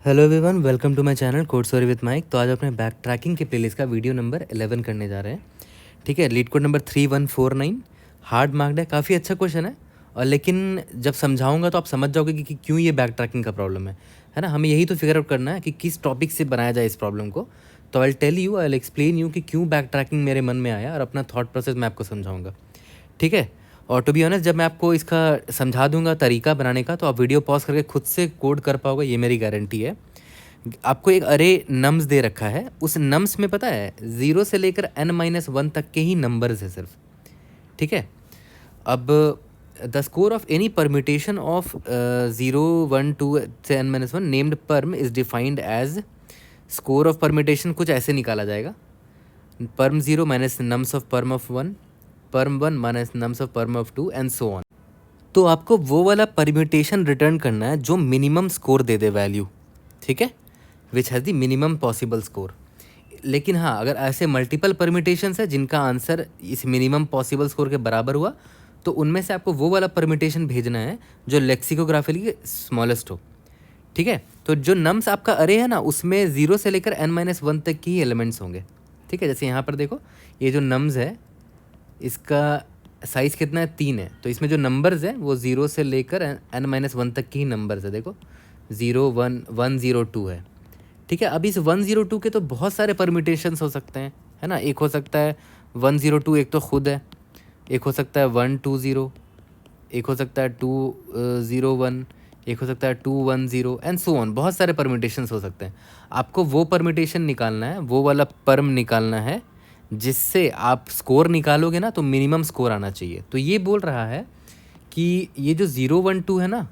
Hello everyone, welcome to my channel code story with Mike. तो आज अपने backtracking के प्लेलिस्ट का वीडियो नंबर 11 करने जा रहे हैं। ठीक है, LeetCode number 3149 hard marked है। काफ़ी अच्छा क्वेश्चन है, और लेकिन जब समझाऊंगा तो आप समझ जाओगे कि क्यों ये बैक ट्रैकिंग का प्रॉब्लम है ना। हमें यही तो फिगर आउट करना है कि किस टॉपिक से बनाया जाए इस प्रॉब्लम को। तो I tell you, I explain you कि क्यों बैक ट्रैकिंग मेरे मन में आया, और अपना थॉट प्रोसेस मैं आपको समझाऊंगा। ठीक है, और टू बी ऑनेस्ट, जब मैं आपको इसका समझा दूंगा तरीका बनाने का, तो आप वीडियो पॉज करके खुद से कोड कर पाओगे, ये मेरी गारंटी है। आपको एक अरे नम्स दे रखा है, उस नम्स में पता है 0 से लेकर n-1 तक के ही नंबर्स है सिर्फ। ठीक है, अब the score of any permutation of 0, 1, 2 से n-1 named perm is defined as score of permutation. कुछ ऐसे निकाला जाएगा, perm 0 minus nums of perm of 1, perm 1 minus nums of perm of 2 and so on. तो आपको वो वाला परम्यूटेशन रिटर्न करना है जो मिनिमम स्कोर दे दे वैल्यू। ठीक है, which has the minimum possible score. लेकिन हाँ, अगर ऐसे मल्टीपल परम्यूटेशंस है जिनका आंसर इस मिनिमम पॉसिबल स्कोर के बराबर हुआ, तो उनमें से आपको वो वाला परम्यूटेशन भेजना है जो लेक्सिकोग्राफिकली स्मॉलेस्ट हो। ठीक है, तो जो नम्स आपका अरे है ना, उसमें 0 से लेकर n-1 तक की एलिमेंट्स होंगे। ठीक है, जैसे यहाँ पर देखो, ये जो नम्स है इसका साइज़ कितना है, 3 है। तो इसमें जो नंबर्स हैं वो 0 से लेकर n-1 तक की ही नंबर्स है। देखो 0, 1, 1, 0, 2 है। ठीक है, अब इस 102 के तो बहुत सारे परम्यूटेशंस हो सकते हैं, है ना। एक हो सकता है 102, एक तो खुद है। एक हो सकता है 120, एक हो सकता है 201, एक हो सकता है 210 एंड सो ऑन। बहुत सारे परम्यूटेशंस हो सकते हैं। आपको वो परम्यूटेशन निकालना है, वो वाला परम निकालना है जिससे आप स्कोर निकालोगे ना तो मिनिमम स्कोर आना चाहिए। तो ये बोल रहा है कि ये जो 012 है ना,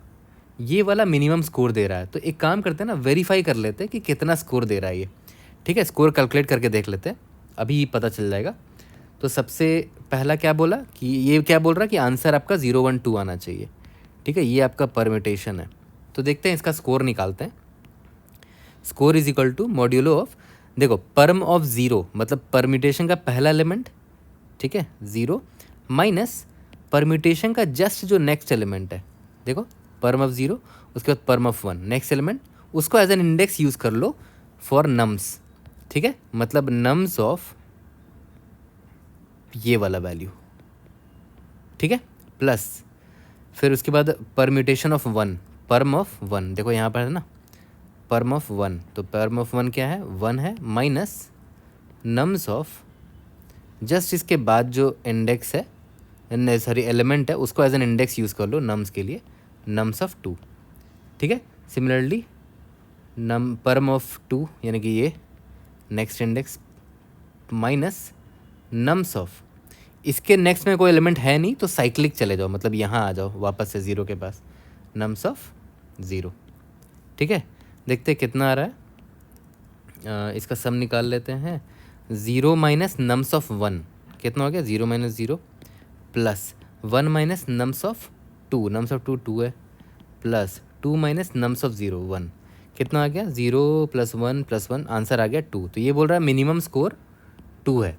ये वाला मिनिमम स्कोर दे रहा है। तो एक काम करते हैं ना, वेरीफाई कर लेते हैं कि कितना स्कोर दे रहा है ये। ठीक है, स्कोर कैलकुलेट करके देख लेते हैं, अभी पता चल जाएगा। तो सबसे पहला क्या बोला कि ये क्या बोल रहा है कि आंसर आपका 012 आना चाहिए। ठीक है, ये आपका परम्यूटेशन है। तो देखते हैं, इसका स्कोर निकालते हैं। Score is equal to modulo of, देखो परम ऑफ 0 मतलब परम्यूटेशन का पहला एलिमेंट, ठीक है 0, माइनस परम्यूटेशन का जस्ट जो नेक्स्ट एलिमेंट है। देखो परम ऑफ 0, उसके बाद परम ऑफ 1, नेक्स्ट एलिमेंट, उसको एज एन इंडेक्स यूज़ कर लो फॉर नम्स। ठीक है, मतलब नम्स ऑफ ये वाला वैल्यू। ठीक है, प्लस फिर उसके बाद परम्यूटेशन ऑफ 1, परम ऑफ 1, देखो यहाँ पर है ना परम ऑफ 1, तो परम ऑफ 1 क्या है, 1 है, माइनस नम्स ऑफ जस्ट इसके बाद जो इंडेक्स है, सॉरी एलिमेंट है, उसको एज एन इंडेक्स यूज़ कर लो नम्स के लिए, नम्स ऑफ 2। ठीक है, सिमिलरली नम परम ऑफ 2 यानी कि ये next index, minus nums of, इसके नेक्स्ट में कोई एलिमेंट है नहीं तो साइक्लिक चले जाओ, मतलब यहाँ आ जाओ वापस से 0 के पास, नम्स ऑफ 0। ठीक है, देखते हैं कितना आ रहा है। इसका सम निकाल लेते हैं। 0 माइनस नम्स ऑफ 1 कितना हो गया, 0 minus 0, plus 1 minus nums of 2, nums of 2 2 है, प्लस 2 माइनस नम्स ऑफ 0 1, कितना आ गया 0 प्लस 1 प्लस 1, आंसर आ गया 2। तो ये बोल रहा है मिनिमम स्कोर 2 है।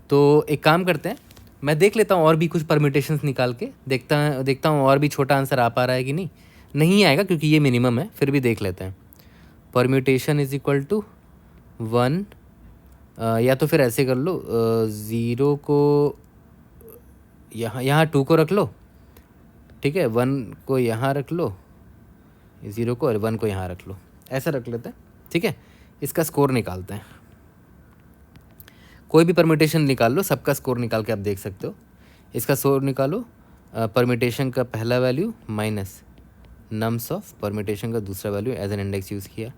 तो एक काम करते हैं, मैं देख लेता हूँ और भी कुछ परम्यूटेशंस निकाल के देखता हूँ और भी छोटा आंसर आ पा रहा है कि नहीं। नहीं आएगा क्योंकि ये मिनिमम है, फिर भी देख लेते हैं। परम्यूटेशन इज इक्वल टू 1, या तो फिर ऐसे कर लो, 0 को यहाँ 2 को रख लो, ठीक है 1 को यहाँ रख लो, 0 को और 1 को यहाँ रख लो, ऐसा रख लेते हैं। ठीक है, इसका स्कोर निकालते हैं। कोई भी परम्यूटेशन निकाल लो, सबका स्कोर निकाल के आप देख सकते हो। इसका स्कोर निकालो, परम्यूटेशन का पहला value minus nums of permutation का दूसरा value as an index use किया,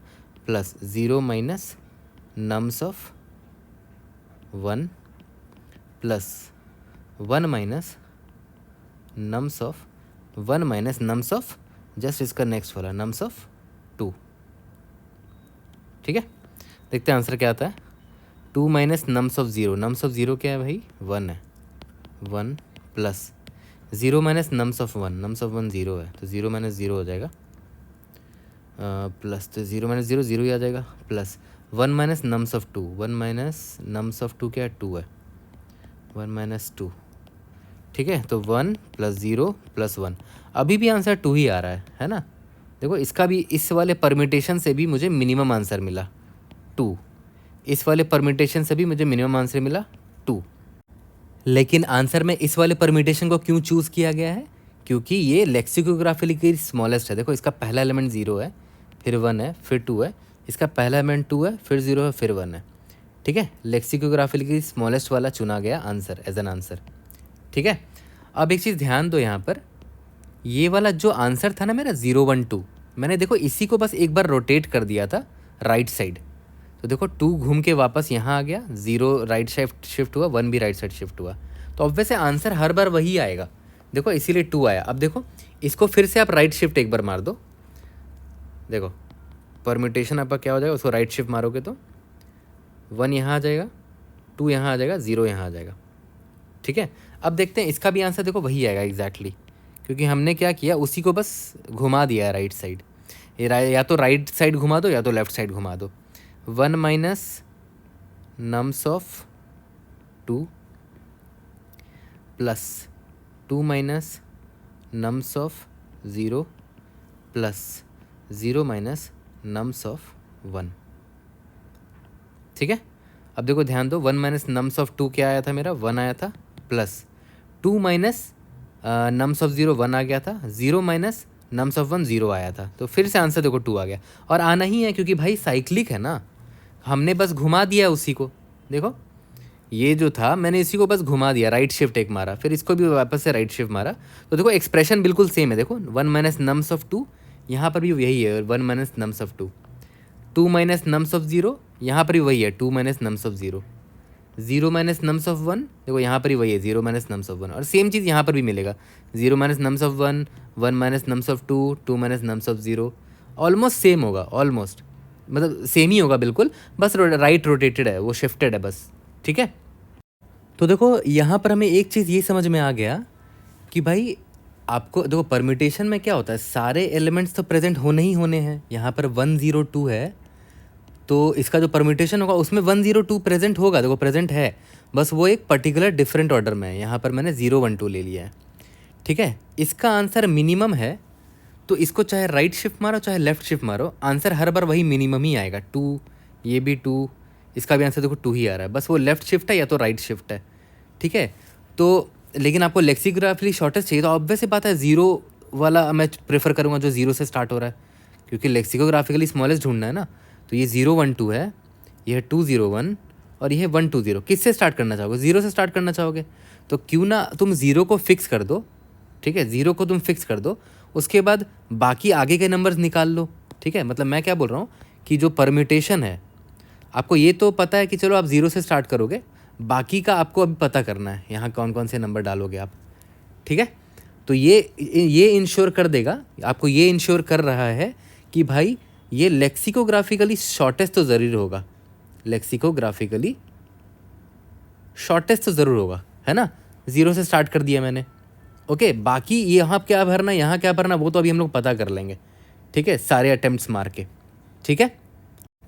plus 0 minus nums of 1, plus 1 minus nums of 1 minus nums of just इसका नेक्स्ट वाला नम्स ऑफ 2। ठीक है, देखते हैं आंसर क्या आता है। 2 minus nums of 0, nums of 0 क्या है भाई, 1 है, 1 plus 0 minus nums of 1, nums of 1 0 है, तो 0 माइनस 0 हो जाएगा, प्लस तो 0 माइनस 0 0 ही आ जाएगा, plus 1 minus nums of 2, 1 minus nums of 2 क्या है, 2 है, 1 माइनस 2। ठीक है, तो 1 प्लस 0 प्लस 1, अभी भी आंसर 2 ही आ रहा है ना। देखो इसका भी इस वाले परमिटेशन से भी मुझे मिनिमम आंसर मिला 2, इस वाले परमिटेशन से भी मुझे मिनिमम आंसर मिला 2। लेकिन आंसर में इस वाले परमिटेशन को क्यों चूज़ किया गया है? क्योंकि ये लेक्सिकोग्राफिकली स्मॉलेस्ट है। देखो इसका पहला एलिमेंट 0 है, फिर 1 है, फिर 2 है, इसका पहला एलिमेंट 2 है, फिर 0 है, फिर 1 है। ठीक है, लेक्सिकोग्राफिकली स्मॉलेस्ट वाला चुना गया आंसर एज एन आंसर। ठीक है, अब एक चीज़ ध्यान दो यहाँ पर, ये वाला जो आंसर था ना मेरा 0 1 2, मैंने देखो इसी को बस एक बार रोटेट कर दिया था राइट साइड। तो देखो 2 घूम के वापस यहाँ आ गया, 0 राइट शिफ्ट हुआ, 1 भी राइट साइड शिफ्ट हुआ, तो ऑब्वियस है आंसर हर बार वही आएगा। देखो इसीलिए 2 आया। अब देखो इसको फिर से आप राइट शिफ्ट एक बार मार दो, देखो परम्यूटेशन आपका क्या हो जाएगा, उसको राइट शिफ्ट मारोगे तो 1 यहाँ आ जाएगा, 2 यहाँ आ जाएगा, 0 यहाँ आ जाएगा। ठीक है, अब देखते हैं इसका भी आंसर देखो वही आएगा एग्जैक्टली, क्योंकि हमने क्या किया उसी को बस घुमा दिया है राइट साइड। ये या तो राइट साइड घुमा दो या तो लेफ्ट साइड घुमा दो। 1 minus nums of 2 plus 2 minus nums of 0 plus 0 minus nums of 1। ठीक है, अब देखो ध्यान दो, 1 माइनस नम्स ऑफ 2 क्या आया था मेरा, 1 आया था, प्लस 2 माइनस नम्स ऑफ 0 1 आ गया था, 0 माइनस नम्स ऑफ 1 0 आया था। तो फिर से आंसर देखो 2 आ गया, और आना ही है क्योंकि भाई साइक्लिक है ना, हमने बस घुमा दिया उसी को। देखो ये जो था मैंने इसी को बस घुमा दिया, राइट शिफ्ट एक मारा, फिर इसको भी वापस से राइट शिफ्ट मारा, तो देखो एक्सप्रेशन बिल्कुल सेम है। देखो 1 माइनस नम्स ऑफ 2, यहाँ पर भी यही है 1 minus nums of 2, 2 minus nums of 0, यहाँ पर भी वही है 2 minus nums of 0, 0 minus nums of 1, देखो यहाँ पर ही वही है 0 माइनस नम्स ऑफ 1, और सेम चीज़ यहाँ पर भी मिलेगा 0 minus nums of 1, 1 minus nums of 2, 2 minus nums of 0, almost same होगा, ऑलमोस्ट मतलब सेम ही होगा बिल्कुल, बस राइट रोटेटेड है, वो शिफ्टेड है बस। ठीक है, तो देखो यहाँ पर हमें एक चीज़ ये समझ में आ गया कि भाई आपको देखो परम्यूटेशन में क्या होता है, सारे एलिमेंट्स तो प्रेजेंट होने ही होने हैं। यहाँ पर 1 0 2 है, तो इसका जो परम्यूटेशन होगा उसमें 1 0 2 प्रेजेंट होगा, देखो प्रेजेंट है, बस वो एक पर्टिकुलर डिफरेंट ऑर्डर में है। यहाँ पर मैंने 0 1 2 ले लिया है। ठीक है, इसका आंसर मिनिमम है, तो इसको चाहे राइट शिफ्ट मारो चाहे लेफ्ट शिफ्ट मारो, आंसर हर बार वही मिनिमम ही आएगा 2, ये भी 2, इसका भी आंसर देखो 2 ही आ रहा है, बस वो लेफ्ट शिफ्ट है या तो राइट शिफ्ट है। ठीक है, तो लेकिन आपको लेक्सिकोग्राफिकली शॉर्टेस्ट चाहिए, तो ऑब्वियस सी बात है 0 वाला मैं प्रेफर करूँगा जो 0 से स्टार्ट हो रहा है, क्योंकि लेक्सिकोग्राफिकली स्मॉलेस्ट ढूंढना है ना। तो ये 0 1 2 है, यह 2 0 1 और यह 1 2 0। किससे स्टार्ट करना चाहोगे, 0 से स्टार्ट करना चाहोगे, तो क्यों ना तुम 0 को फिक्स कर दो। ठीक है, 0 को तुम फिक्स कर दो, उसके बाद बाकी आगे के नंबर्स निकाल लो। ठीक है, मतलब मैं क्या बोल रहा हूँ कि जो परम्यूटेशन है, आपको ये तो पता है कि चलो आप 0 से स्टार्ट करोगे, बाकी का आपको अभी पता करना है यहाँ कौन कौन से नंबर डालोगे आप। ठीक है, तो ये इंश्योर कर देगा, आपको ये इंश्योर कर रहा है कि भाई ये लेक्सिकोग्राफिकली शॉर्टेस्ट तो ज़रूर होगा, लेक्सिकोग्राफिकली शॉर्टेस्ट तो ज़रूर होगा, है ना। 0 से स्टार्ट कर दिया मैंने, ओके। बाकी यहाँ क्या भरना यहाँ क्या भरना वो तो अभी हम लोग पता कर लेंगे। ठीक है, सारे अटेम्प्ट्स मार के। ठीक है,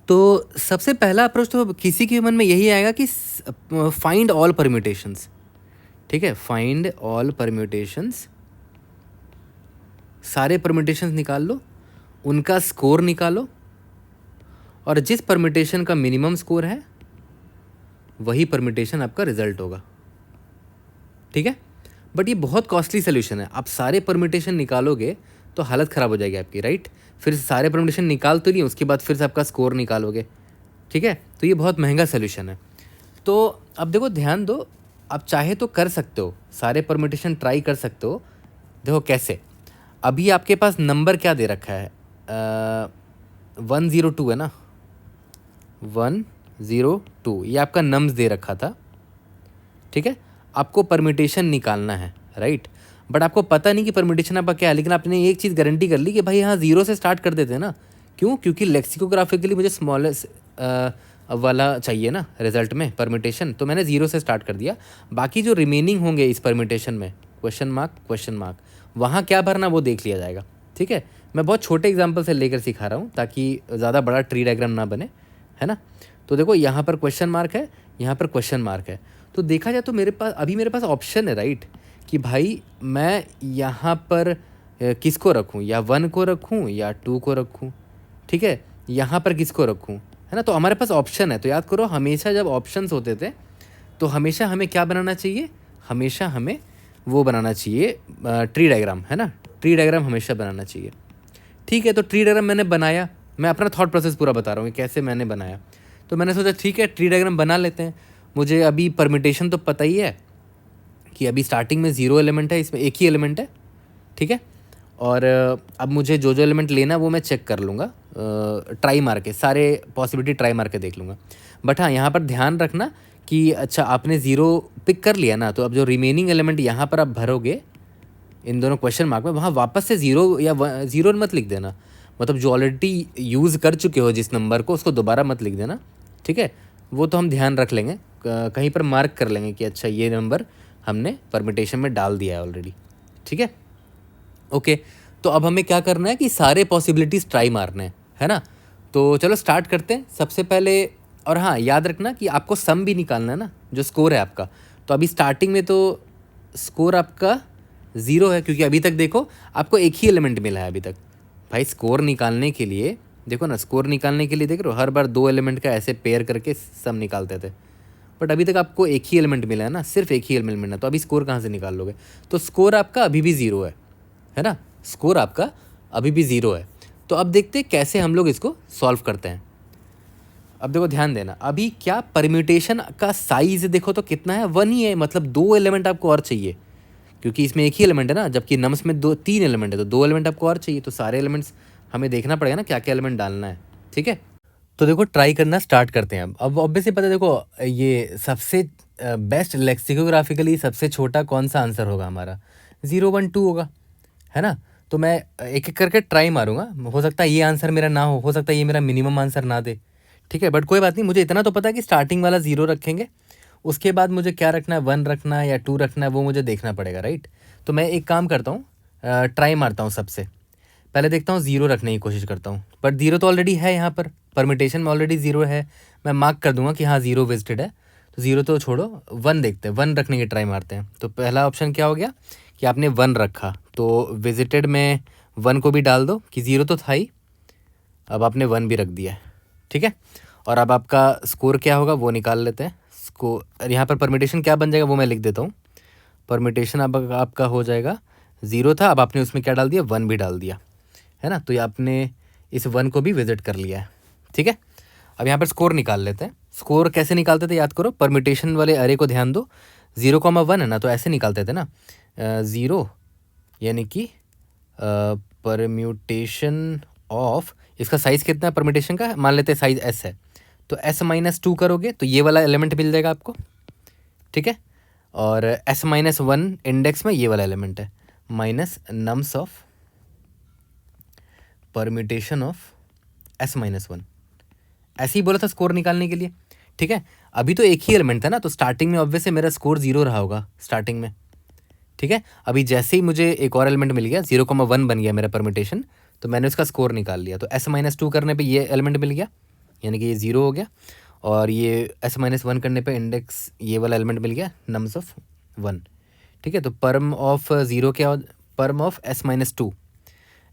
तो सबसे पहला अप्रोच तो किसी के मन में यही आएगा कि फाइंड ऑल परम्यूटेशंस। ठीक है, फाइंड ऑल परम्यूटेशंस, सारे परम्यूटेशंस निकाल लो, उनका स्कोर निकालो, और जिस परम्यूटेशन का मिनिमम स्कोर है वही परम्यूटेशन आपका रिजल्ट होगा। ठीक है, बट ये बहुत कॉस्टली सोल्यूशन है। आप सारे परम्यूटेशन निकालोगे तो हालत ख़राब हो जाएगी आपकी, राइट। फिर सारे परम्यूटेशन निकाल तो लिए, उसके बाद फिर से आपका स्कोर निकालोगे। ठीक है, तो ये बहुत महंगा सोल्यूशन है। तो अब देखो ध्यान दो, आप चाहे तो कर सकते हो, सारे परम्यूटेशन ट्राई कर सकते हो। देखो कैसे, अभी आपके पास नंबर क्या दे रखा है, 1 0 2 है ना, 1 0 2 ये आपका नम्स दे रखा था। ठीक है, आपको परम्यूटेशन निकालना है, राइट। बट आपको पता नहीं कि परम्यूटेशन आपका क्या है, लेकिन आपने एक चीज़ गारंटी कर ली कि भाई हाँ 0 से स्टार्ट कर देते हैं ना। क्यों, क्योंकि लेक्सिकोग्राफिकली मुझे स्मॉलेस्ट वाला चाहिए ना रिजल्ट में परम्यूटेशन, तो मैंने 0 से स्टार्ट कर दिया। बाकी जो रिमेनिंग होंगे इस परम्यूटेशन में, क्वेश्चन मार्क, वहाँ क्या भरना वो देख लिया जाएगा। ठीक है, मैं बहुत छोटे एग्जाम्पल से लेकर सिखा रहा हूँ ताकि ज़्यादा बड़ा ट्री डायग्राम ना बने, है ना। तो देखो यहाँ पर क्वेश्चन मार्क है, यहाँ पर क्वेश्चन मार्क है, तो देखा जाए तो मेरे पास ऑप्शन है, राइट, कि भाई मैं यहाँ पर किसको रखूँ, या 1 को रखूँ या 2 को रखूँ, ठीक है, यहाँ पर किसको रखूँ, है ना। तो हमारे पास ऑप्शन है, तो याद करो हमेशा जब ऑप्शंस होते थे तो हमेशा हमें क्या बनाना चाहिए, हमेशा हमें वो बनाना चाहिए ट्री डायग्राम, है ना, ट्री डायग्राम हमेशा बनाना चाहिए। ठीक है, तो ट्री डायग्राम मैंने बनाया, मैं अपना थॉट प्रोसेस पूरा बता रहा हूँ कि कैसे मैंने बनाया। तो मैंने सोचा ठीक है ट्री डायग्राम बना लेते हैं। मुझे अभी परमिटेशन तो पता ही है कि अभी स्टार्टिंग में 0 एलिमेंट है, इसमें एक ही एलिमेंट है, ठीक है। और अब मुझे जो जो एलिमेंट लेना है वो मैं चेक कर लूँगा, ट्राई मार के, सारे पॉसिबिलिटी ट्राई मार के देख लूँगा। बट हाँ, यहाँ पर ध्यान रखना कि अच्छा आपने 0 पिक कर लिया ना, तो अब जो रिमेनिंग एलिमेंट यहाँ पर आप भरोगे इन दोनों क्वेश्चन मार्क में, वहाँ वापस से 0 या 0 मत लिख देना। मतलब जो ऑलरेडी यूज़ कर चुके हो जिस नंबर को, उसको दोबारा मत लिख देना, ठीक है। वो तो हम ध्यान रख लेंगे, कहीं पर मार्क कर लेंगे कि अच्छा ये नंबर हमने परमिटेशन में डाल दिया है ऑलरेडी, ठीक है। ओके, तो अब हमें क्या करना है कि सारे पॉसिबिलिटीज़ ट्राई मारने हैं, है ना। तो चलो स्टार्ट करते हैं सबसे पहले। और हाँ, याद रखना कि आपको सम भी निकालना है ना, जो स्कोर है आपका। तो अभी स्टार्टिंग में तो स्कोर आपका 0 है, क्योंकि अभी तक देखो आपको एक ही एलिमेंट मिला है अभी तक। भाई स्कोर निकालने के लिए देखो ना, स्कोर निकालने के लिए देख रहे हो हर बार 2 एलिमेंट का ऐसे पेयर करके सम निकालते थे, बट अभी तक आपको एक ही एलिमेंट मिला है ना, सिर्फ एक ही एलिमेंट मिला, तो अभी स्कोर कहाँ से निकाल लोगे। तो स्कोर आपका अभी भी 0 है ना, स्कोर आपका अभी भी 0 है। तो अब देखते हैं कैसे हम लोग इसको सॉल्व करते हैं। अब देखो ध्यान देना, अभी क्या परम्यूटेशन का साइज देखो तो कितना है, 1 ही है, मतलब 2 एलिमेंट आपको और चाहिए, क्योंकि इसमें एक ही एलिमेंट है ना, जबकि नम्स में 3 एलिमेंट है, तो 2 एलिमेंट आपको और चाहिए। तो सारे एलिमेंट्स हमें देखना पड़ेगा ना क्या क्या एलिमेंट डालना है, ठीक है। तो देखो ट्राई करना स्टार्ट करते हैं। अब ऑब्वियसली पता है, देखो ये सबसे बेस्ट लेक्सिकोग्राफिकली सबसे छोटा कौन सा आंसर होगा हमारा, 0 1 2 होगा, है ना। तो मैं एक एक करके ट्राई मारूंगा, हो सकता है ये आंसर मेरा ना हो सकता है ये मेरा मिनिमम आंसर ना दे, ठीक है। बट कोई बात नहीं, मुझे इतना तो पता है कि स्टार्टिंग वाला 0 रखेंगे, उसके बाद मुझे क्या रखना है, 1 रखना है या 2 रखना है, वो मुझे देखना पड़ेगा, राइट। तो मैं एक काम करता हूँ, ट्राई मारता हूँ सबसे पहले, देखता हूँ 0 रखने की कोशिश करता हूँ। बट 0 तो ऑलरेडी है यहाँ पर, परमिटेशन में ऑलरेडी 0 है, मैं मार्क कर दूंगा कि हाँ 0 विजिटेड है। तो 0 तो छोड़ो, 1 देखते हैं, 1 रखने की ट्राई मारते हैं। तो पहला ऑप्शन क्या हो गया कि आपने 1 रखा, तो विजिटेड में 1 को भी डाल दो कि 0 तो था ही, अब आपने 1 भी रख दिया है, ठीक है। और अब आपका स्कोर क्या होगा वो निकाल लेते हैं। स्कोर यहाँ पर परमिटेशन क्या बन जाएगा वो मैं लिख देता हूँ। परमिटेशन अब आपका हो जाएगा, 0 था, अब आपने उसमें क्या डाल दिया, 1 भी डाल दिया, है ना। तो ये आपने इस 1 को भी विजिट कर लिया है, ठीक है। अब यहाँ पर स्कोर निकाल लेते हैं। स्कोर कैसे निकालते थे याद करो, परमिटेशन वाले अरे को ध्यान दो, 0,1 है ना, तो ऐसे निकालते थे ना, 0 यानी कि परम्यूटेशन ऑफ, इसका साइज़ कितना है परम्यूटेशन का, मान लेते हैं साइज़ s है, तो s-2 करोगे तो ये वाला एलिमेंट मिल जाएगा आपको, ठीक है। और s-1 इंडेक्स में ये वाला एलिमेंट है, minus nums of permutation of s-1, ऐसे ही बोला था स्कोर निकालने के लिए, ठीक है। अभी तो एक ही एलिमेंट था ना, तो स्टार्टिंग में ऑब्वियसली मेरा स्कोर 0 रहा होगा स्टार्टिंग में, ठीक है। अभी जैसे ही मुझे एक और एलिमेंट मिल गया, 0,1 बन गया मेरा परमिटेशन, तो मैंने उसका स्कोर निकाल लिया। तो s-2 करने पे ये एलिमेंट मिल गया, यानी कि ये 0 हो गया। और ये s-1 करने पे इंडेक्स ये वाला एलिमेंट मिल गया, नम्स ऑफ 1, ठीक है। तो परम ऑफ 0 क्या, परम ऑफ s-2,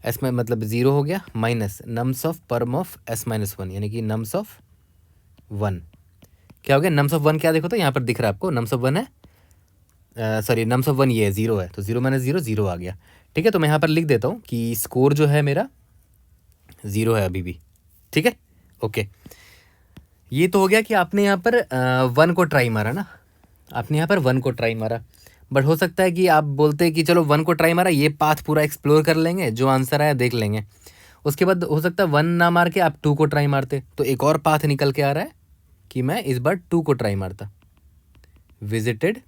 एस में मतलब 0 हो गया, minus nums of perm of s-1, यानी कि नम्स ऑफ 1 क्या हो गया, नम्स ऑफ 1 क्या देखो तो यहाँ पर दिख रहा है आपको, नम्स ऑफ 1 है, सॉरी नम्स ऑफ 1 ये है, 0 है, तो 0 माइनस 0 0 आ गया, ठीक है। तो मैं यहाँ पर लिख देता हूँ कि स्कोर जो है मेरा 0 है अभी भी, ठीक है। ओके, ये तो हो गया कि आपने यहाँ पर 1 को ट्राई मारा ना, आपने यहाँ पर 1 को ट्राई मारा। बट हो सकता है कि आप बोलते हैं कि चलो 1 को ट्राई मारा, ये पाथ पूरा एक्सप्लोर कर लेंगे, जो आंसर आया देख लेंगे, उसके बाद हो सकता है 1 ना मार के आप 2 को ट्राई मारते, तो एक और पाथ निकल के आ रहा है कि मैं इस बार 2 को ट्राई मारता। विजिटेड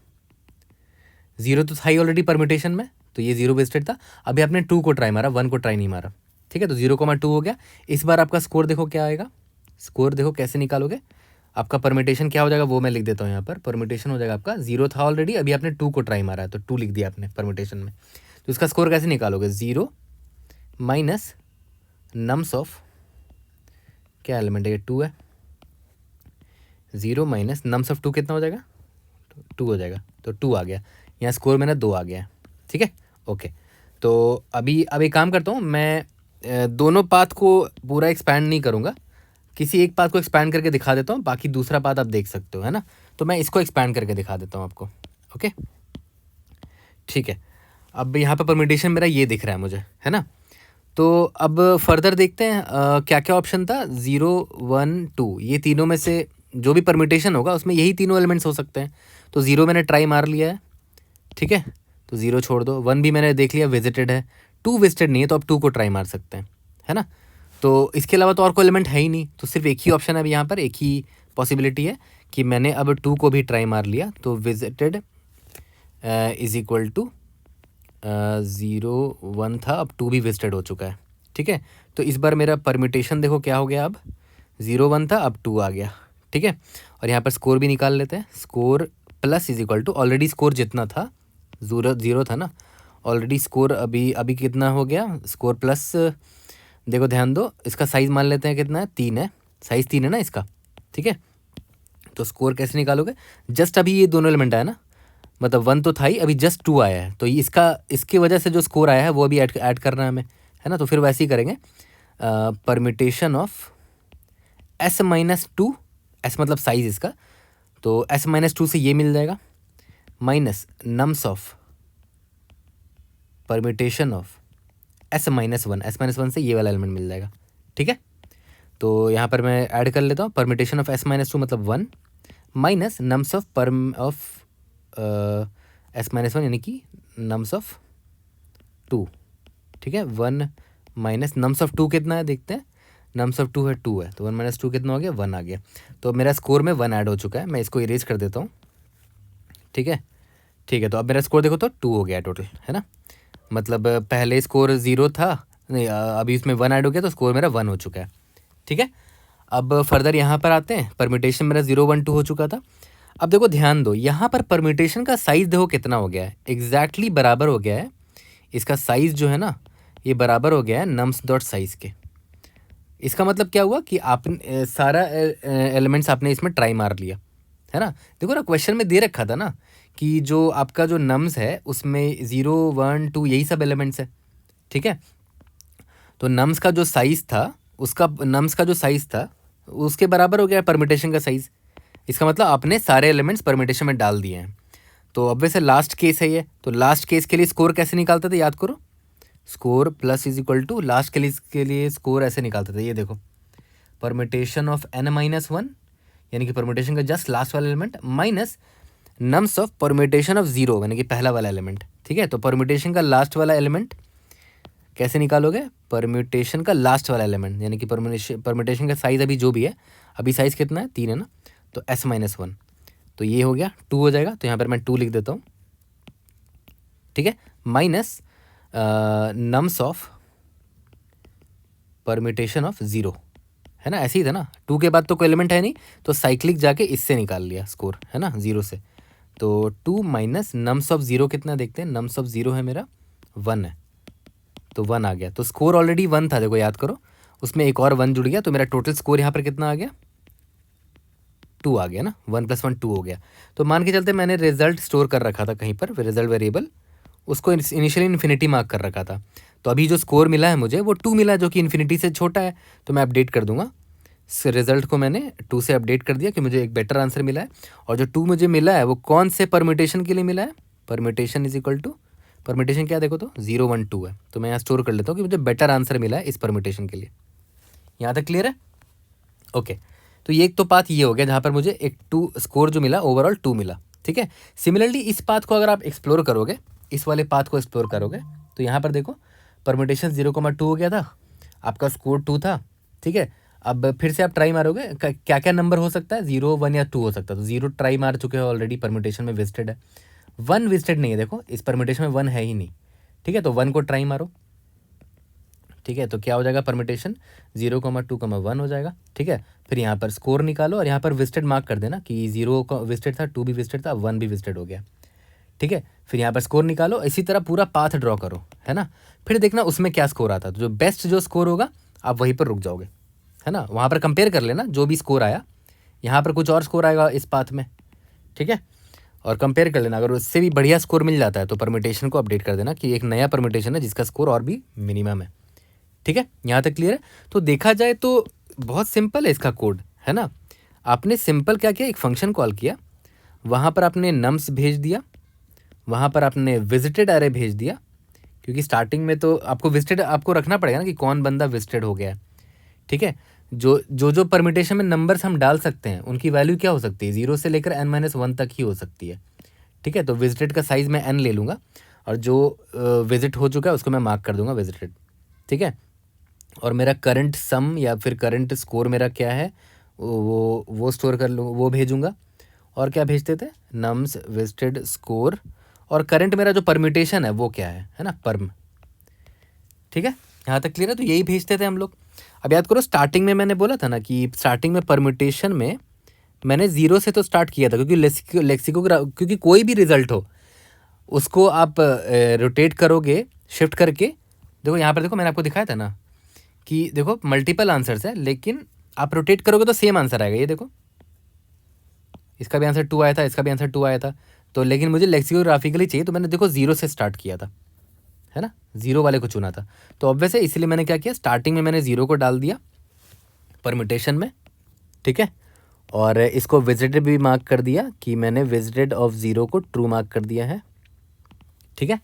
0 तो था ही ऑलरेडी परम्यूटेशन में, तो ये 0 विजिटेड था, अभी आपने 2 को ट्राई मारा, 1 को ट्राई नहीं मारा, ठीक है। तो 0,2 हो गया। इस बार आपका स्कोर देखो क्या आएगा, स्कोर देखो कैसे निकालोगे, आपका परमिटेशन क्या हो जाएगा वो मैं लिख देता हूँ यहाँ पर। परमिटेशन हो जाएगा आपका, 0 था ऑलरेडी, अभी आपने 2 को ट्राई मारा है, तो 2 लिख दिया आपने परमिटेशन में। तो इसका स्कोर कैसे निकालोगे, 0 माइनस नम्स ऑफ, क्या एलिमेंट है ये, 2 है, 0 माइनस नम्स ऑफ 2 कितना हो जाएगा, 2 हो जाएगा, तो 2 आ गया, यहाँ स्कोर मेरा 2 आ गया है, ठीक है। ओके, तो अभी अब एक काम करता हूँ मैं, दोनों पाथ को पूरा एक्सपैंड नहीं करूँगा, किसी एक पाथ को एक्सपैंड करके दिखा देता हूँ, बाकी दूसरा पाथ आप देख सकते हो, है ना। तो मैं इसको एक्सपैंड करके दिखा देता हूँ आपको। ओके ठीक है, अब यहाँ पर परमिटेशन मेरा ये दिख रहा है मुझे, है ना। तो अब फर्दर देखते हैं क्या क्या ऑप्शन था, 0 1 2, ये तीनों में से जो भी परमिटेशन होगा उसमें यही तीनों एलिमेंट्स हो सकते हैं। तो 0 मैंने ट्राई मार लिया है, ठीक है, तो 0 छोड़ दो। 1 भी मैंने देख लिया विजिटेड है, 2 विजिटेड नहीं है तो अब 2 को ट्राई मार सकते हैं, है ना। तो इसके अलावा तो और कोई एलिमेंट है ही नहीं, तो सिर्फ एक ही ऑप्शन है अभी यहाँ पर, एक ही पॉसिबिलिटी है कि मैंने अब 2 को भी ट्राई मार लिया, तो विजिटेड इज इक्वल टू 0 1 था, अब 2 भी विजिटेड हो चुका है, ठीक है। तो इस बार मेरा परमिटेशन देखो क्या हो गया, अब 0 1 था, अब 2 आ गया, ठीक है। और यहाँ पर स्कोर भी निकाल लेते हैं, score plus is equal to, already score जितना था 0 था ना, ऑलरेडी स्कोर अभी अभी कितना हो गया, स्कोर प्लस, देखो ध्यान दो, इसका साइज़ मान लेते हैं कितना है, 3 है, साइज़ 3 है ना इसका, ठीक है। तो स्कोर कैसे निकालोगे, जस्ट अभी ये दोनों एलिमेंट आया ना, मतलब 1 तो था ही, अभी जस्ट 2 आया है, तो इसका इसकी वजह से जो स्कोर आया है वो अभी ऐड करना है हमें, है ना। तो फिर वैसे ही करेंगे, परमिटेशन ऑफ S-2, S मतलब साइज इसका, तो S-2 से ये मिल जाएगा, minus nums of permutation of S-1, S-1 से ये वाला एलिमेंट मिल जाएगा, ठीक है। तो यहाँ पर मैं ऐड कर लेता हूँ, परमिटेशन ऑफ S-2 मतलब 1 माइनस नम्स ऑफ S-1 यानी कि नम्स ऑफ 2, ठीक है। 1 माइनस नम्स ऑफ 2 कितना है देखते हैं, नम्स ऑफ 2 है 2 है, तो 1 माइनस 2 कितना हो गया, 1 आ गया। तो मेरा स्कोर में 1 ऐड हो चुका है, मैं इसको इरेज कर देता हूँ, ठीक है। ठीक है, तो अब मेरा स्कोर देखो तो 2 हो गया टोटल, है ना। मतलब पहले स्कोर 0 था, नहीं अभी इसमें 1 ऐड हो गया तो स्कोर मेरा 1 हो चुका है, ठीक है। अब फर्दर यहाँ पर आते हैं, परमिटेशन मेरा 0 1 2 हो चुका था। अब देखो ध्यान दो, यहाँ पर परमिटेशन का साइज़ देखो कितना हो गया है, एग्जैक्टली बराबर हो गया है, इसका साइज़ जो है ना ये बराबर हो गया है नम्स डॉट साइज़ के। इसका मतलब क्या हुआ कि आपने सारा एलिमेंट्स आपने इसमें ट्राई मार लिया, है ना। देखो ना क्वेश्चन में दे रखा था ना कि जो आपका जो नम्स है उसमें 0 1 2 यही सब एलिमेंट्स है, ठीक है। तो नम्स का जो साइज़ था नम्स का जो साइज़ था उसके बराबर हो गया परमिटेशन का साइज़। इसका मतलब आपने सारे एलिमेंट्स परमिटेशन में डाल दिए हैं। तो अब वैसे लास्ट केस है ये, तो लास्ट केस के लिए स्कोर कैसे निकालते थे याद करो, score plus is equal to last के लिए स्कोर ऐसे निकालते थे, ये देखो, परमिटेशन ऑफ N-1 यानी कि परमिटेशन का जस्ट लास्ट वाला element minus nums of permutation of 0 यानी कि पहला वाला एलिमेंट, ठीक है। तो परमिटेशन का लास्ट वाला एलिमेंट कैसे निकालोगे, परम्यूटेशन का लास्ट वाला एलिमेंट यानी कि परम्यूटेशन का साइज़ अभी जो भी है, अभी साइज़ कितना है 3 है ना, तो S-1, तो ये हो गया 2 हो जाएगा, तो यहाँ पर मैं 2 लिख देता हूँ, ठीक है, minus nums of permutation of 0, है ना, ऐसे ही था ना, 2 के बाद तो कोई एलिमेंट है नहीं, तो साइक्लिक जाके इससे निकाल लिया स्कोर, है ना, 0 से। तो 2 माइनस नम्स ऑफ 0 कितना देखते हैं, नम्स ऑफ 0 है मेरा 1 है, तो 1 आ गया, तो स्कोर ऑलरेडी 1 था, देखो याद करो, उसमें एक और 1 जुड़ गया, तो मेरा टोटल स्कोर यहाँ पर कितना आ गया, 2 आ गया ना, 1 + 1 2 हो गया। तो मान के चलते मैंने रिजल्ट स्टोर कर रखा था कहीं पर, रिजल्ट वेरिएबल, उसको इनिशियली इन्फिनिटी मार्क कर रखा था, तो अभी जो स्कोर मिला है मुझे वो 2 मिला है, जो कि इन्फिनिटी से छोटा है, तो मैं अपडेट कर दूंगा रिजल्ट को, मैंने 2 से अपडेट कर दिया कि मुझे एक बेटर आंसर मिला है। और जो 2 मुझे मिला है वो कौन से परम्यूटेशन के लिए मिला है, permutation is equal to, permutation क्या देखो तो 0 1 2 है, तो मैं यहाँ स्टोर कर लेता हूँ कि मुझे बेटर आंसर मिला है इस परम्यूटेशन के लिए। यहाँ तक क्लियर है, ओके। तो ये एक तो पाथ ये हो गया जहाँ पर मुझे एक 2 स्कोर जो मिला, ओवरऑल 2 मिला, ठीक है। सिमिलरली इस पाथ को अगर आप एक्सप्लोर करोगे, इस वाले पाथ को एक्सप्लोर करोगे, तो यहाँ पर देखो परम्यूटेशन 0,2 हो गया था, आपका स्कोर 2 था, ठीक है। अब फिर से आप ट्राई मारोगे, क्या क्या नंबर हो सकता है, 0 1 या 2 हो सकता है, तो 0 ट्राई मार चुके हो ऑलरेडी, परम्यूटेशन में विजिटेड है, 1 विजिटेड नहीं है, देखो इस परम्यूटेशन में 1 है ही नहीं, ठीक है। तो 1 को ट्राई मारो, ठीक है, तो क्या हो जाएगा, परम्यूटेशन 0,2,1 हो जाएगा, ठीक है। फिर यहाँ पर स्कोर निकालो और यहाँ पर विजिटेड मार्क कर देना कि 0 का विजिटेड था, 2 भी विजिटेड था, 1 भी विजिटेड हो गया, ठीक है। फिर यहाँ पर स्कोर निकालो, इसी तरह पूरा पाथ ड्रॉ करो, है ना। फिर देखना उसमें क्या स्कोर आता है, तो जो बेस्ट जो स्कोर होगा आप वहीं पर रुक जाओगे, है ना, वहाँ पर कंपेयर कर लेना जो भी स्कोर आया, यहाँ पर कुछ और स्कोर आएगा इस पाथ में, ठीक है। और कंपेयर कर लेना, अगर उससे भी बढ़िया स्कोर मिल जाता है तो परमिटेशन को अपडेट कर देना कि एक नया परमिटेशन है जिसका स्कोर और भी मिनिमम है। ठीक है, यहाँ तक क्लियर है। तो देखा जाए तो बहुत सिंपल है इसका कोड, है ना। आपने सिंपल क्या किया, एक फंक्शन कॉल किया, वहाँ पर आपने नम्स भेज दिया, वहाँ पर आपने विजिटेड अरे भेज दिया, क्योंकि स्टार्टिंग में तो आपको विजिटेड आपको रखना पड़ेगा ना कि कौन बंदा विजिटेड हो गया है। ठीक है, जो परमिटेशन में नंबर्स हम डाल सकते हैं उनकी वैल्यू क्या हो सकती है, 0 से लेकर n-1 तक ही हो सकती है। ठीक है, तो विजिटेड का साइज़ मैं n ले लूँगा और जो विजिट हो चुका है उसको मैं मार्क कर दूंगा विजिटेड। ठीक है, और मेरा करंट सम या फिर करंट स्कोर मेरा क्या है वो स्टोर कर लूँ, वो भेजूँगा। और क्या भेजते थे, नम्स विजिटेड स्कोर, और करंट मेरा जो परमिटेशन है वो क्या है ना, परम। ठीक है, यहाँ तक क्लियर है। तो यही भेजते थे हम लोग। अब याद करो, स्टार्टिंग में मैंने बोला था ना कि स्टार्टिंग में परम्यूटेशन में मैंने 0 से तो स्टार्ट किया था, क्योंकि क्योंकि कोई भी रिजल्ट हो उसको आप रोटेट करोगे शिफ्ट करके। देखो यहाँ पर, देखो मैंने आपको दिखाया था ना कि देखो मल्टीपल आंसर्स है, लेकिन आप रोटेट करोगे तो सेम आंसर आएगा। ये देखो, इसका भी आंसर 2 आया था, इसका भी आंसर 2 आया था। तो लेकिन मुझे लेक्सिकोग्राफिकली चाहिए, तो मैंने देखो 0 से स्टार्ट किया था, है ना, 0 वाले को चुना था। तो ऑब्वियस है, इसलिए मैंने क्या किया, स्टार्टिंग में मैंने 0 को डाल दिया परम्यूटेशन में। ठीक है, और इसको विजिटेड भी मार्क कर दिया कि मैंने विजिटेड ऑफ 0 को ट्रू मार्क कर दिया है। ठीक है,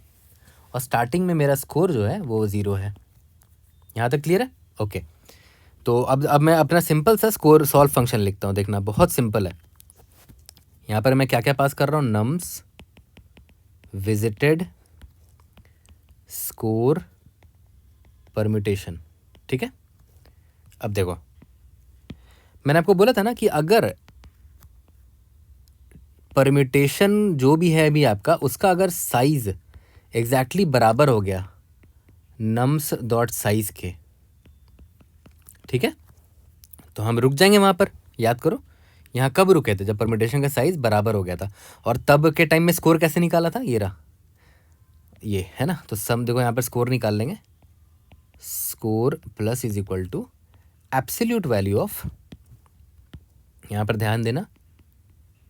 और स्टार्टिंग में मेरा स्कोर जो है वो 0 है। यहाँ तक क्लियर है। ओके, तो अब मैं अपना सिंपल सा स्कोर सॉल्व फंक्शन लिखता हूँ। देखना बहुत सिंपल है। यहाँ पर मैं क्या क्या पास कर रहा हूँ, नम्स विजिटेड स्कोर परम्यूटेशन। ठीक है, अब देखो मैंने आपको बोला था ना कि अगर परम्यूटेशन जो भी है अभी आपका, उसका अगर साइज एग्जैक्टली बराबर हो गया नम्स डॉट साइज के, ठीक है, तो हम रुक जाएंगे वहाँ पर। याद करो, यहाँ कब रुके थे, जब परम्यूटेशन का साइज बराबर हो गया था। और तब के टाइम में स्कोर कैसे निकाला था, ये रहा, ये है ना। तो सम देखो यहाँ पर स्कोर निकाल लेंगे, score plus is equal to absolute value of, यहाँ पर ध्यान देना,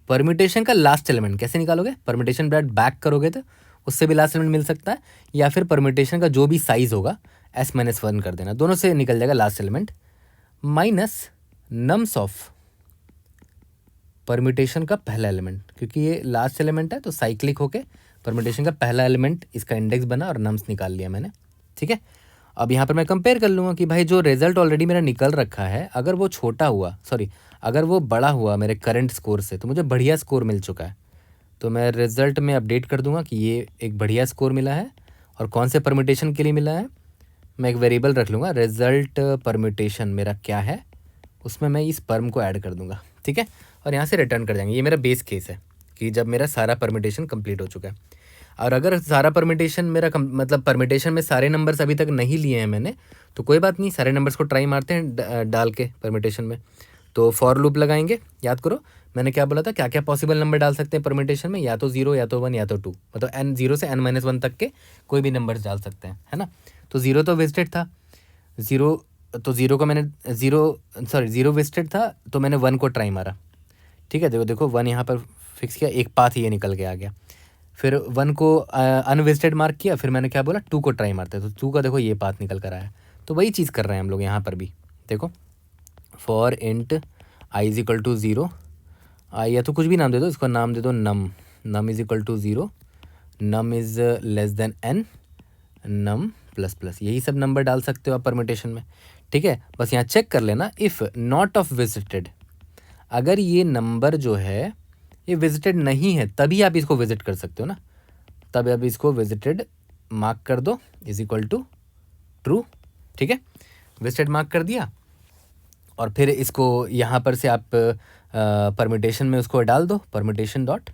परम्यूटेशन का लास्ट एलिमेंट कैसे निकालोगे, परम्यूटेशन ब्रैकेट बैक करोगे तो उससे भी लास्ट एलिमेंट मिल सकता है, या फिर परम्यूटेशन का जो भी साइज होगा s-1 कर देना, दोनों से निकल जाएगा last element, minus nums of permutation का पहला एलिमेंट, क्योंकि ये लास्ट एलिमेंट है तो साइक्लिक होके परम्यूटेशन का पहला एलिमेंट इसका इंडेक्स बना और नम्स निकाल लिया मैंने। ठीक है, अब यहाँ पर मैं कंपेयर कर लूँगा कि भाई जो रिजल्ट ऑलरेडी मेरा निकल रखा है, अगर वो छोटा हुआ, सॉरी अगर वो बड़ा हुआ मेरे करंट स्कोर से, तो मुझे बढ़िया स्कोर मिल चुका है। तो मैं रिजल्ट में अपडेट कर दूंगा कि ये एक बढ़िया स्कोर मिला है, और कौन से परम्यूटेशन के लिए मिला है मैं एक वेरिएबल रख लूँगा, रिजल्ट परम्यूटेशन मेरा क्या है, उसमें मैं इस परम को ऐड कर दूंगा। ठीक है, और यहाँ से रिटर्न कर जाएंगे। ये मेरा बेस केस है कि जब मेरा सारा परम्यूटेशन कंप्लीट हो चुका है। और अगर सारा परम्यूटेशन मेरा मतलब परम्यूटेशन में सारे नंबर्स अभी तक नहीं लिए हैं मैंने, तो कोई बात नहीं, सारे नंबर्स को ट्राई मारते हैं डाल के परम्यूटेशन में। तो फॉर लूप लगाएंगे। याद करो मैंने क्या बोला था, क्या क्या पॉसिबल नंबर डाल सकते हैं परम्यूटेशन में, या तो 0 या तो 1 या तो 2, मतलब n 0 से n-1 तक के कोई भी नंबर्स डाल सकते हैं, है ना। तो 0 तो विजिटेड था, 0 तो 0 को मैंने 0 विजिटेड था, तो मैंने 1 को ट्राई मारा। ठीक है, देखो देखो 1 यहाँ पर फिक्स किया, एक पाथ ये निकल के आ गया। फिर 1 को अनविजिटेड मार्क किया, फिर मैंने क्या बोला 2 को ट्राई मारते हैं, तो 2 का देखो ये पाथ निकल कर आया। तो वही चीज़ कर रहे हैं हम लोग यहाँ पर भी। देखो for int i is equal to 0, या तो कुछ भी नाम दे दो, इसको नाम दे दो num is equal to 0, num is less than n, num plus plus, यही सब नंबर डाल सकते हो आप परम्यूटेशन में। ठीक है, बस यहाँ चेक कर लेना, इफ़ नॉट ऑफ विजिटेड, अगर ये नंबर जो है ये विजिटेड नहीं है तभी आप इसको विजिट कर सकते हो ना, तब आप इसको विजिटेड मार्क कर दो इज इक्वल टू ट्रू। ठीक है, विजिटेड मार्क कर दिया, और फिर इसको यहाँ पर से आप परम्यूटेशन में उसको डाल दो, permutation dot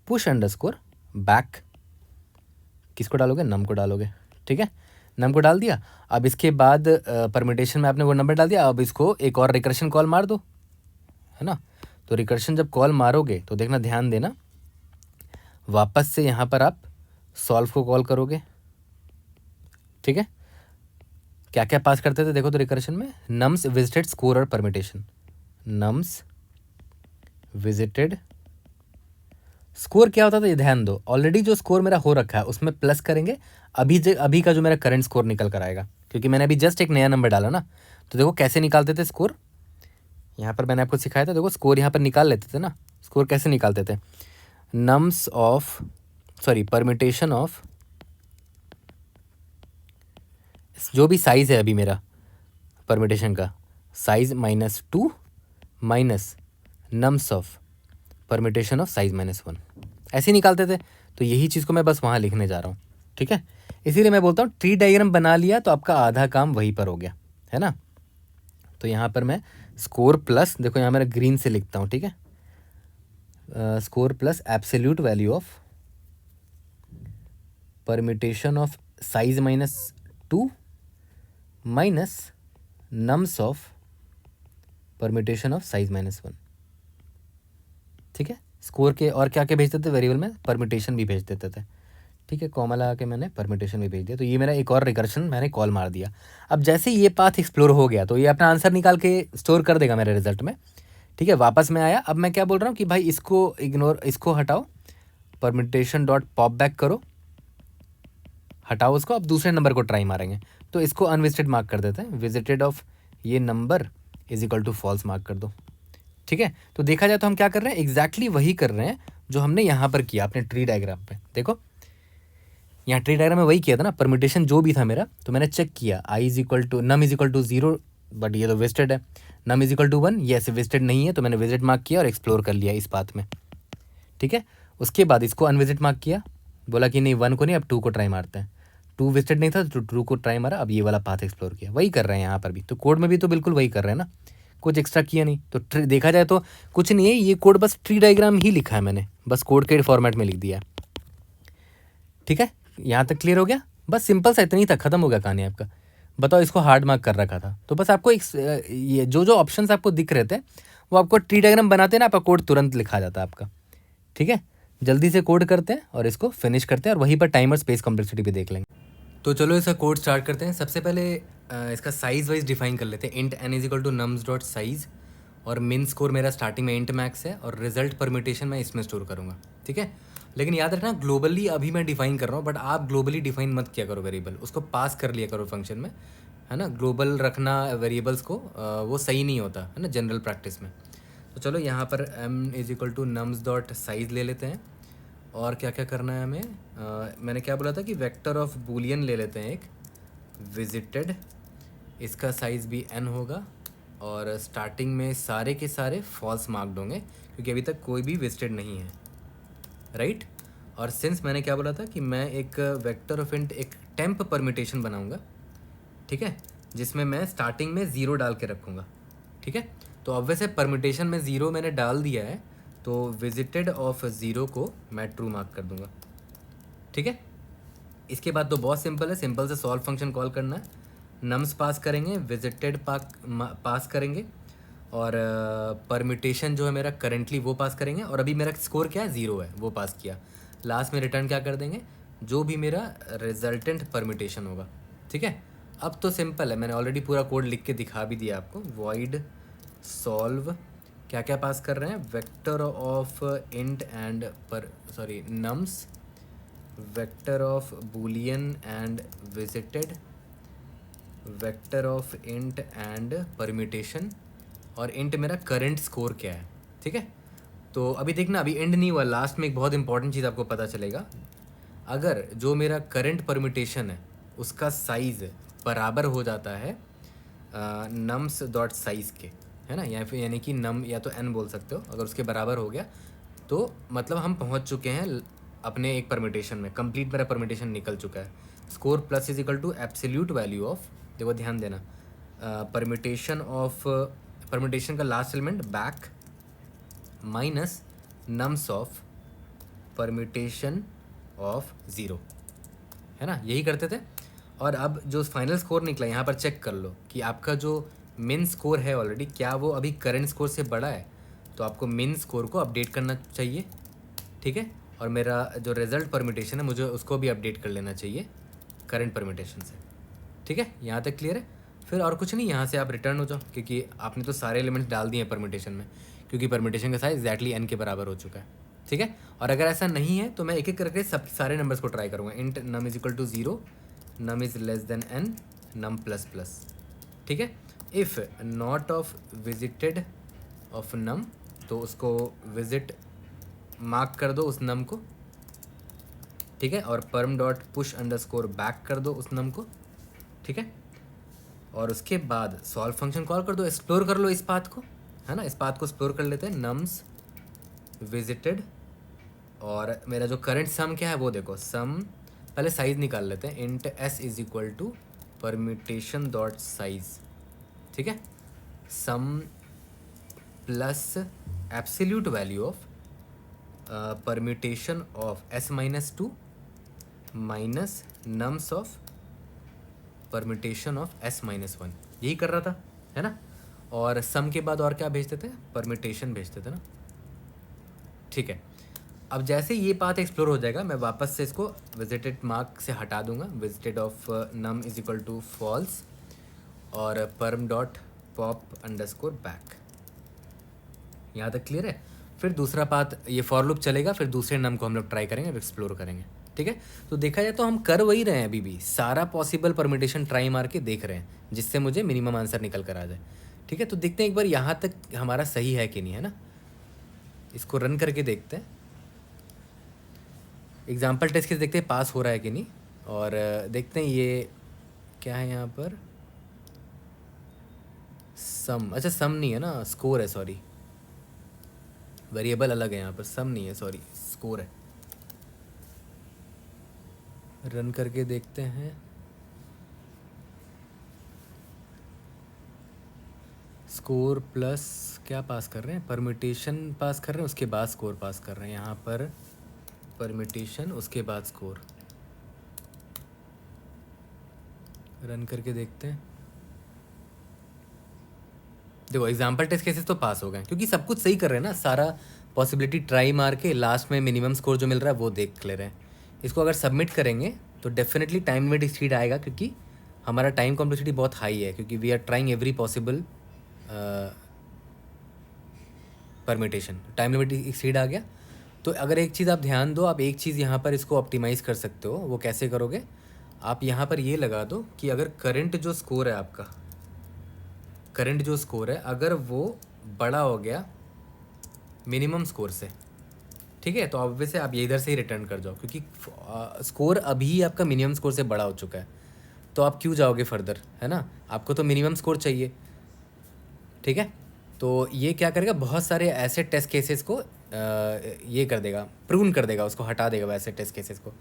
push underscore back, किसको डालोगे, नम को डालोगे। ठीक है, नम को डाल दिया। अब इसके बाद परम्यूटेशन में आपने वो नंबर डाल दिया, अब इसको एक और रिकर्शन कॉल मार दो, है ना। तो रिकर्शन जब कॉल मारोगे तो देखना, ध्यान देना, वापस से यहाँ पर आप सॉल्व को कॉल करोगे। ठीक है, क्या क्या पास करते थे देखो तो रिकर्शन में, नम्स विजिटेड स्कोर और परम्यूटेशन, नम्स विजिटेड स्कोर क्या होता था ये ध्यान दो, ऑलरेडी जो स्कोर मेरा हो रखा है उसमें प्लस करेंगे, अभी का जो मेरा करंट स्कोर निकल कर आएगा, क्योंकि मैंने अभी जस्ट एक नया नंबर डाला ना। तो देखो कैसे निकालते थे स्कोर, यहाँ पर मैंने आपको सिखाया था, देखो स्कोर यहाँ पर निकाल लेते थे ना। स्कोर कैसे निकालते थे, नम्स ऑफ परमिटेशन ऑफ, जो भी साइज़ है अभी मेरा परमिटेशन का, size -2 minus nums of permutation of size -1, ऐसे ही निकालते थे। तो यही चीज़ को मैं बस वहाँ लिखने जा रहा हूँ, ठीक है। इसीलिए मैं बोलता हूँ ट्री डायग्राम बना लिया तो आपका आधा काम वहीं पर हो गया, है ना। तो यहाँ पर मैं स्कोर प्लस, देखो यहाँ मेरा ग्रीन से लिखता हूँ, ठीक है, score plus absolute value of permutation of size -2 minus nums of permutation of size -1, ठीक है। स्कोर के और क्या क्या भेजते थे वेरिएबल में, परमिटेशन भी भेज देते थे, ठीक है। कॉमा लगा के मैंने परमिटेशन भी भेज दिया, तो ये मेरा एक और रिकर्शन मैंने कॉल मार दिया। अब जैसे ये पाथ एक्सप्लोर हो गया तो ये अपना आंसर निकाल के स्टोर कर देगा मेरे रिजल्ट में, ठीक है। वापस में आया, अब मैं क्या बोल रहा हूँ कि भाई इसको इग्नोर, इसको हटाओ, परमिटेशन डॉट पॉप बैक करो, हटाओ उसको, अब दूसरे नंबर को ट्राई मारेंगे। तो इसको अनविजिटेड मार्क कर देते हैं, विजिटेड ऑफ ये number is equal to false mark कर दो, ठीक है। तो देखा जाए तो हम क्या कर रहे हैं, एग्जैक्टली वही कर रहे हैं जो हमने यहाँ पर किया अपने ट्री डायग्राम पे। देखो यहाँ ट्री डायग्राम में वही किया था ना, परमिटेशन जो भी था मेरा, तो मैंने चेक किया i is equal to num is equal to 0, but ये तो वेस्टेड है। नम इज इक्वल टू 1, ये ऐसे वेस्टेड नहीं है, तो मैंने विजिट मार्क किया और एक्सप्लोर कर लिया इस पाथ में, ठीक है। उसके बाद इसको अनविजिट मार्क किया, बोला कि नहीं 1 को नहीं, अब 2 को ट्राई मारते हैं। 2 वेस्टेड नहीं था तो 2 को ट्राई मारा, अब ये वाला पाथ एक्सप्लोर किया। वही कर रहे हैं यहाँ पर भी, तो कोड में भी तो बिल्कुल वही कर रहे हैं ना, कुछ एक्स्ट्रा किया नहीं। तो देखा जाए तो कुछ नहीं है, ये कोड बस ट्री डायग्राम ही लिखा है मैंने, बस कोड के फॉर्मेट में लिख दिया, ठीक है। यहाँ तक क्लियर हो गया, बस सिंपल सा इतना ही था, खत्म हो गया कहानी आपका। बताओ, इसको हार्ड मार्क कर रखा था, तो बस आपको ये जो जो ऑप्शंस आपको दिख रहे थे वो आपको ट्री डायग्राम बनाते हैं ना, आपका कोड तुरंत लिखा जाता है आपका, ठीक है। जल्दी से कोड करते हैं और इसको फिनिश करते हैं, और वहीं पर टाइमर स्पेस कॉम्प्लेक्सिटी भी देख लेंगे। तो चलो इसका कोड स्टार्ट करते हैं। सबसे पहले इसका साइज़ वाइज डिफाइन कर लेते हैं, int n is equal to nums dot size, और मिन स्कोर मेरा स्टार्टिंग में इंट मैक्स है, और रिजल्ट परमिटेशन मैं इसमें स्टोर करूँगा, ठीक है। लेकिन याद रखना ग्लोबली अभी मैं डिफाइन कर रहा हूँ, बट आप ग्लोबली डिफाइन मत किया करो वेरिएबल, उसको पास कर लिया करो फंक्शन में, है ना। ग्लोबल रखना वेरिएबल्स को वो सही नहीं होता है ना जनरल प्रैक्टिस में। तो चलो यहाँ पर m is equal to nums dot size ले लेते हैं, और क्या क्या करना है हमें, मैंने क्या बोला था कि वेक्टर ऑफ बूलियन ले लेते हैं एक, विजिटेड, इसका साइज़ भी n होगा, और स्टार्टिंग में सारे के सारे फॉल्स मार्क्ड होंगे क्योंकि अभी तक कोई भी विजिटेड नहीं है, राइट। और सिंस मैंने क्या बोला था कि मैं एक वेक्टर ऑफ इंट एक टेम्प परमिटेशन बनाऊंगा, ठीक है, जिसमें मैं स्टार्टिंग में 0 डाल के रखूँगा, ठीक है। तो अब वैसे परमिटेशन में 0 मैंने डाल दिया है, तो विजिटेड ऑफ 0 को मैं ट्रू मार्क कर दूंगा, ठीक है। इसके बाद तो बहुत सिंपल है, सिंपल से सॉल्व फंक्शन कॉल करना है, नम्स पास करेंगे, विजिटेड पास करेंगे, और परमिटेशन जो है मेरा करेंटली वो पास करेंगे, और अभी मेरा स्कोर क्या है 0 है, वो पास किया। लास्ट में रिटर्न क्या कर देंगे, जो भी मेरा रिजल्टेंट परमिटेशन होगा, ठीक है। अब तो सिंपल है, मैंने ऑलरेडी पूरा कोड लिख के दिखा भी दिया आपको। वॉइड सॉल्व, क्या क्या पास कर रहे हैं, vector of int and nums, vector of Boolean and visited, vector of int and permutation, और इंट मेरा करंट स्कोर क्या है, ठीक है। तो अभी देखना, अभी एंड नहीं हुआ, लास्ट में एक बहुत इंपॉर्टेंट चीज़ आपको पता चलेगा। अगर जो मेरा करंट परमिटेशन है उसका साइज़ बराबर हो जाता है नम्स डॉट साइज़ के, है ना, या फिर यानी कि नम या तो n बोल सकते हो, अगर उसके बराबर हो गया तो मतलब हम पहुंच चुके हैं अपने एक परमिटेशन में, कंप्लीट मेरा परमिटेशन निकल चुका है। Score plus is equal to absolute value of, देखो ध्यान देना, परमिटेशन का last element back minus nums of permutation of 0, है ना, यही करते थे। और अब जो फाइनल स्कोर निकला यहाँ पर चेक कर लो कि आपका जो मिन स्कोर है ऑलरेडी, क्या वो अभी करंट स्कोर से बड़ा है, तो आपको मिन स्कोर को अपडेट करना चाहिए, ठीक है। और मेरा जो रिजल्ट परमिटेशन है मुझे उसको भी अपडेट कर लेना चाहिए करंट परमिटेशन से, ठीक है। यहाँ तक क्लियर है। फिर और कुछ नहीं, यहाँ से आप रिटर्न हो जाओ, क्योंकि आपने तो सारे एलिमेंट्स डाल दिए हैं परमिटेशन में, क्योंकि परमिटेशन का साइज एग्जैक्टली n के बराबर हो चुका है, ठीक है। और अगर ऐसा नहीं है तो मैं एक एक करके सब सारे नंबर्स को ट्राई करूँगा। Int num is equal to 0, num is less than n, num plus plus. ठीक है। If not of visited of num, तो उसको विजिट मार्क कर दो उस नम को। ठीक है। और perm dot push underscore back कर दो उस नम को। ठीक है। और उसके बाद सॉल्व फंक्शन कॉल कर दो, एक्सप्लोर कर लो इस पाथ को, है ना। इस पाथ को एक्सप्लोर कर लेते हैं, नम्स विजिटेड, और मेरा जो करंट सम क्या है वो देखो, सम पहले साइज निकाल लेते हैं। Int s is equal to permutation dot size. ठीक है। Sum plus absolute value of permutation of s minus two minus nums of permutation of s minus one, यही कर रहा था, है ना। और सम के बाद और क्या भेजते थे, परम्यूटेशन भेजते थे ना। ठीक है। अब जैसे ये पाथ एक्सप्लोर हो जाएगा, मैं वापस से इसको विजिटेड मार्क से हटा दूंगा। Visited of num is equal to false, और perm dot pop underscore back. यहाँ तक क्लियर है। फिर दूसरा पाथ ये फॉर लूप चलेगा, फिर दूसरे नम को हम लोग ट्राई करेंगे और एक्सप्लोर करेंगे। ठीक है। तो देखा जाए तो हम कर वही रहे हैं, अभी भी सारा पॉसिबल परम्यूटेशन ट्राई मार के देख रहे हैं, जिससे मुझे मिनिमम आंसर निकल कर आ जाए। ठीक है। तो देखते हैं एक बार यहाँ तक हमारा सही है कि नहीं, है ना। इसको रन करके देखते हैं, एग्जाम्पल टेस्ट के देखते हैं पास हो रहा है कि नहीं। और देखते हैं ये क्या है यहाँ पर, सम, अच्छा सम नहीं है ना, स्कोर है, सॉरी वेरिएबल अलग है यहाँ पर, सम नहीं है, सॉरी स्कोर है। रन करके देखते हैं, स्कोर प्लस क्या पास कर रहे हैं, परम्यूटेशन पास कर रहे हैं, उसके बाद स्कोर पास कर रहे हैं। यहाँ पर परम्यूटेशन उसके बाद स्कोर। रन करके देखते हैं, देखो एग्जाम्पल टेस्ट केसेस तो पास हो गए, क्योंकि सब कुछ सही कर रहे हैं ना, सारा पॉसिबिलिटी ट्राई मार के लास्ट में मिनिमम स्कोर जो मिल रहा है वो देख ले रहे हैं। इसको अगर सबमिट करेंगे तो डेफिनेटली टाइम लिमिट एक्सीड आएगा, क्योंकि हमारा टाइम कॉम्प्लेक्सिटी बहुत हाई है, क्योंकि we are trying every possible permutation. Time limit exceed आ गया। तो अगर एक चीज़ आप ध्यान दो, आप एक चीज़ यहाँ पर इसको ऑप्टिमाइज़ कर सकते हो। वो कैसे करोगे, आप यहाँ पर ये लगा दो कि अगर करंट जो स्कोर है आपका, करंट जो स्कोर है अगर वो बड़ा हो गया मिनिमम स्कोर से, ठीक है, तो ऑब्वियसली आप ये इधर से ही रिटर्न कर जाओ, क्योंकि स्कोर अभी आपका मिनिमम स्कोर से बड़ा हो चुका है। तो आप क्यों जाओगे फर्दर, है ना, आपको तो मिनिमम स्कोर चाहिए। ठीक है। तो ये क्या करेगा, बहुत सारे ऐसे टेस्ट केसेस को ये कर देगा, प्रून कर देगा, उसको हटा देगा वैसे टेस्ट केसेस को।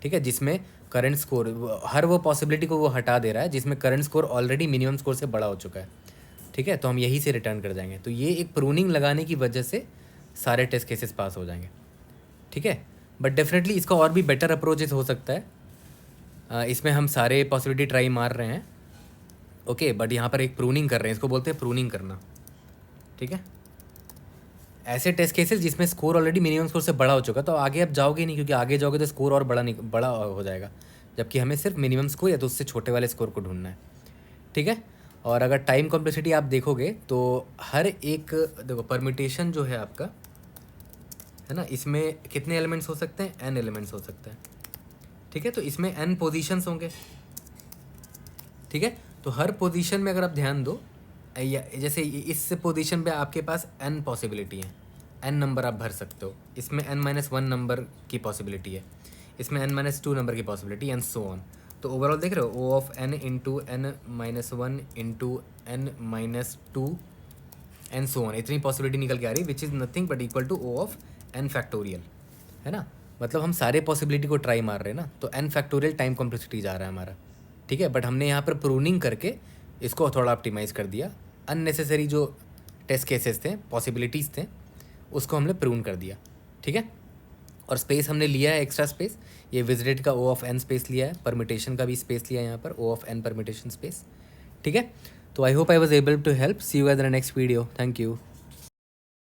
ठीक है। जिसमें करंट स्कोर, हर वो पॉसिबिलिटी को वो हटा दे रहा है जिसमें current score already minimum score से बड़ा हो चुका है। ठीक है। तो हम यही से रिटर्न कर जाएंगे। तो ये एक प्रूनिंग लगाने की वजह से सारे टेस्ट केसेस पास हो जाएंगे। ठीक है। बट डेफिनेटली इसका और भी बेटर अप्रोचेस हो सकता है। इसमें हम सारे पॉसिबिलिटी ट्राई मार रहे हैं, ओके, बट यहाँ पर एक प्रूनिंग कर रहे हैं, इसको बोलते हैं प्रूनिंग करना। ठीक है। ऐसे टेस्ट केसेस जिसमें स्कोर ऑलरेडी मिनिमम स्कोर से बड़ा हो चुका, तो आगे आप जाओगे नहीं, क्योंकि आगे जाओगे तो स्कोर और बड़ा हो जाएगा, जबकि हमें सिर्फ मिनिमम स्कोर या तो उससे छोटे वाले स्कोर को ढूंढना है। ठीक है। और अगर टाइम कॉम्प्लेक्सिटी आप देखोगे तो हर एक, देखो परम्यूटेशन जो है आपका, है ना, इसमें कितने एलिमेंट्स हो सकते हैं, n एलिमेंट्स हो सकते हैं। ठीक है। तो इसमें n पोजीशंस होंगे। ठीक है। तो हर पोजीशन में अगर आप ध्यान दो, या जैसे इस पोजीशन पे आपके पास n पॉसिबिलिटी है, n नंबर आप भर सकते हो। इसमें n-1 नंबर की पॉसिबिलिटी है, इसमें n-2 नंबर की पॉसिबिलिटी, एंड सो ऑन। तो ओवरऑल देख रहे हो, O of n into n-1 into n-2 and so on, इतनी पॉसिबिलिटी निकल के आ रही, which is nothing but equal to O of n factorial, है ना। मतलब हम सारे पॉसिबिलिटी को ट्राई मार रहे हैं ना, तो n फैक्टोरियल टाइम कॉम्प्लेक्सिटी जा रहा है हमारा। ठीक है। बट हमने यहाँ पर प्रूनिंग करके इसको थोड़ा ऑप्टिमाइज़ कर दिया, अननेसेसरी जो टेस्ट केसेस थे, पॉसिबिलिटीज़ थे, उसको हमने प्रून कर दिया। ठीक है। और स्पेस हमने लिया है, एक्स्ट्रा स्पेस, ये विजिटेड का O ऑफ n स्पेस लिया है, परम्यूटेशन का भी स्पेस लिया है यहाँ पर, O of n permutation space. ठीक है। तो I hope I was able to help. See you guys in the next video. Thank you.